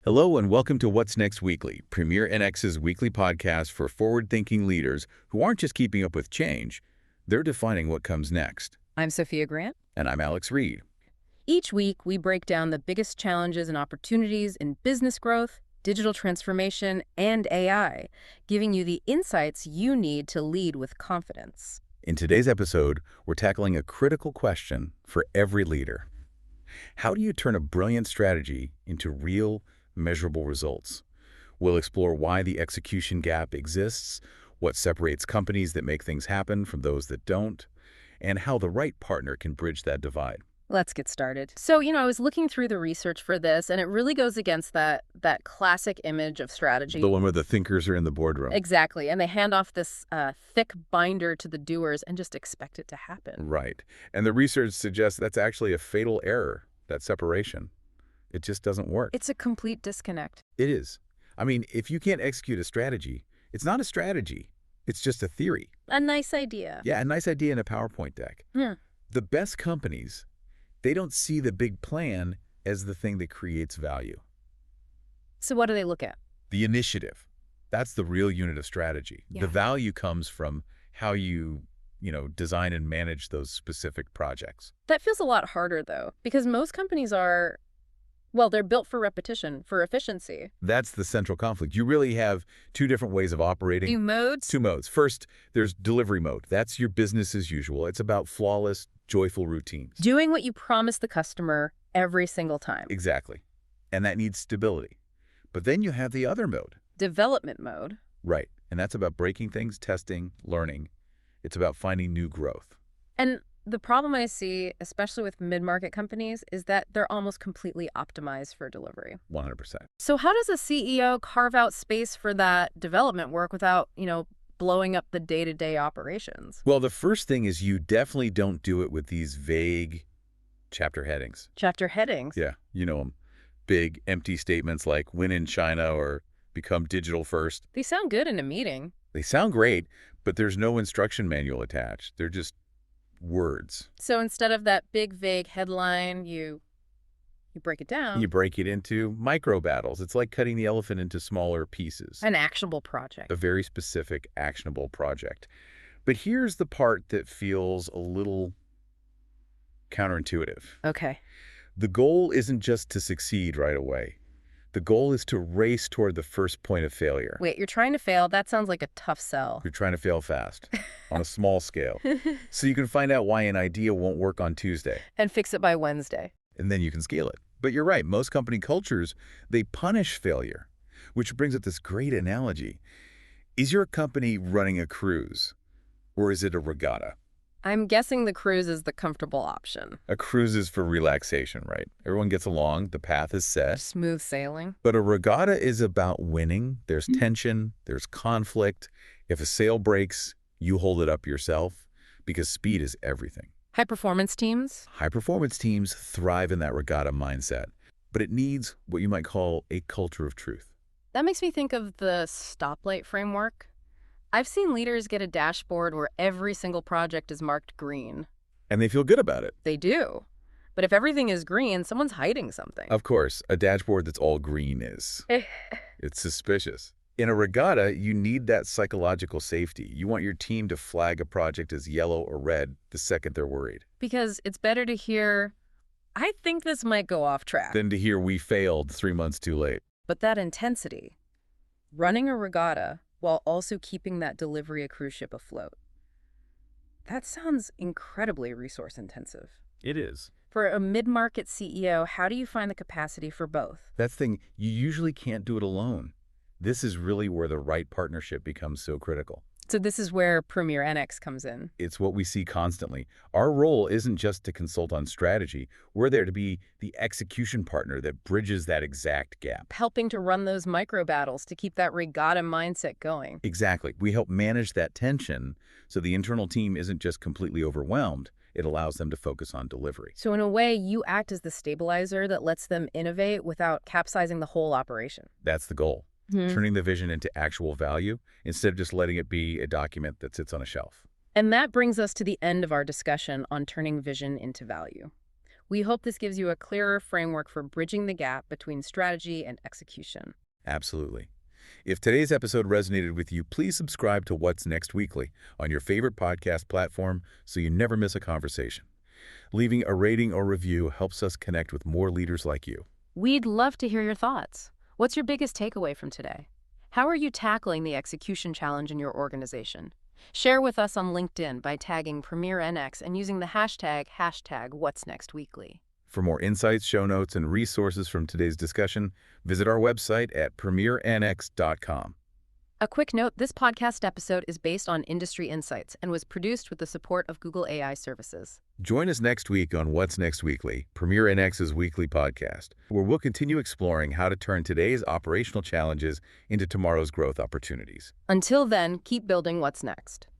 Hello and welcome to What's Next Weekly, Premier NX's weekly podcast for forward-thinking leaders who aren't just keeping up with change, they're defining what comes next. I'm Sophia Grant. And I'm Alex Reed. Each week, we break down the biggest challenges and opportunities in business growth, digital transformation, and AI, giving you the insights you need to lead with confidence. In today's episode, we're tackling a critical question for every leader. How do you turn a brilliant strategy into real, measurable results? We'll explore why the execution gap exists, what separates companies that make things happen from those that don't, and how the right partner can bridge that divide. Let's get started. So, I was looking through the research for this, and it really goes against that classic image of strategy. The one where the thinkers are in the boardroom. Exactly, and they hand off this thick binder to the doers and just expect it to happen. Right. And the research suggests that's actually a fatal error, that separation. It just doesn't work. It's a complete disconnect. It is. I mean, if you can't execute a strategy, it's not a strategy. It's just a theory. A nice idea. Yeah, a nice idea in a PowerPoint deck. Yeah. The best companies, they don't see the big plan as the thing that creates value. So what do they look at? The initiative. That's the real unit of strategy. Yeah. The value comes from how you design and manage those specific projects. That feels a lot harder, though, because most companies are, well, they're built for repetition, for efficiency. That's the central conflict. You really have two different ways of operating. Two modes? Two modes. First, there's delivery mode. That's your business as usual. It's about flawless, joyful routines. Doing what you promise the customer every single time. Exactly. And that needs stability. But then you have the other mode. Development mode. Right. And that's about breaking things, testing, learning. It's about finding new growth. And the problem I see, especially with mid-market companies, is that they're almost completely optimized for delivery. 100%. So how does a CEO carve out space for that development work without, blowing up the day-to-day operations? Well, the first thing is you definitely don't do it with these vague chapter headings. Chapter headings? Yeah, you know them. Big, empty statements like win in China or become digital first. They sound good in a meeting. They sound great, but there's no instruction manual attached. They're just words. So instead of that big, vague headline, you break it down. You break it into micro battles. It's like cutting the elephant into smaller pieces. An actionable project. A very specific, actionable project. But here's the part that feels a little counterintuitive. Okay. The goal isn't just to succeed right away. The goal is to race toward the first point of failure. Wait, you're trying to fail? That sounds like a tough sell. You're trying to fail fast, on a small scale. So you can find out why an idea won't work on Tuesday. And fix it by Wednesday. And then you can scale it. But you're right, most company cultures, they punish failure, which brings up this great analogy. Is your company running a cruise, or is it a regatta? I'm guessing the cruise is the comfortable option. A cruise is for relaxation, right? Everyone gets along, the path is set. Smooth sailing. But a regatta is about winning. There's tension, there's conflict. If a sail breaks, you hold it up yourself, because speed is everything. High-performance teams? High-performance teams thrive in that regatta mindset, but it needs what you might call a culture of truth. That makes me think of the stoplight framework. I've seen leaders get a dashboard where every single project is marked green. And they feel good about it. They do. But if everything is green, someone's hiding something. Of course, a dashboard that's all green is. It's suspicious. In a regatta, you need that psychological safety. You want your team to flag a project as yellow or red the second they're worried. Because it's better to hear, I think this might go off track, Than to hear we failed 3 months too late. But that intensity, running a regatta while also keeping that delivery a cruise ship afloat, that sounds incredibly resource intensive. It is. For a mid-market CEO, how do you find the capacity for both? That's the thing. You usually can't do it alone. This is really where the right partnership becomes so critical. So this is where Premier NX comes in. It's what we see constantly. Our role isn't just to consult on strategy. We're there to be the execution partner that bridges that exact gap. Helping to run those micro battles to keep that regatta mindset going. Exactly. We help manage that tension so the internal team isn't just completely overwhelmed. It allows them to focus on delivery. So in a way, you act as the stabilizer that lets them innovate without capsizing the whole operation. That's the goal. Turning the vision into actual value instead of just letting it be a document that sits on a shelf. And that brings us to the end of our discussion on turning vision into value. We hope this gives you a clearer framework for bridging the gap between strategy and execution. Absolutely. If today's episode resonated with you, please subscribe to What's Next Weekly on your favorite podcast platform so you never miss a conversation. Leaving a rating or review helps us connect with more leaders like you. We'd love to hear your thoughts. What's your biggest takeaway from today? How are you tackling the execution challenge in your organization? Share with us on LinkedIn by tagging Premier NX and using the hashtag What's Next Weekly. For more insights, show notes, and resources from today's discussion, visit our website at premiernx.com. A quick note, this podcast episode is based on industry insights and was produced with the support of Google AI services. Join us next week on What's Next Weekly, Premier NX's weekly podcast, where we'll continue exploring how to turn today's operational challenges into tomorrow's growth opportunities. Until then, keep building what's next.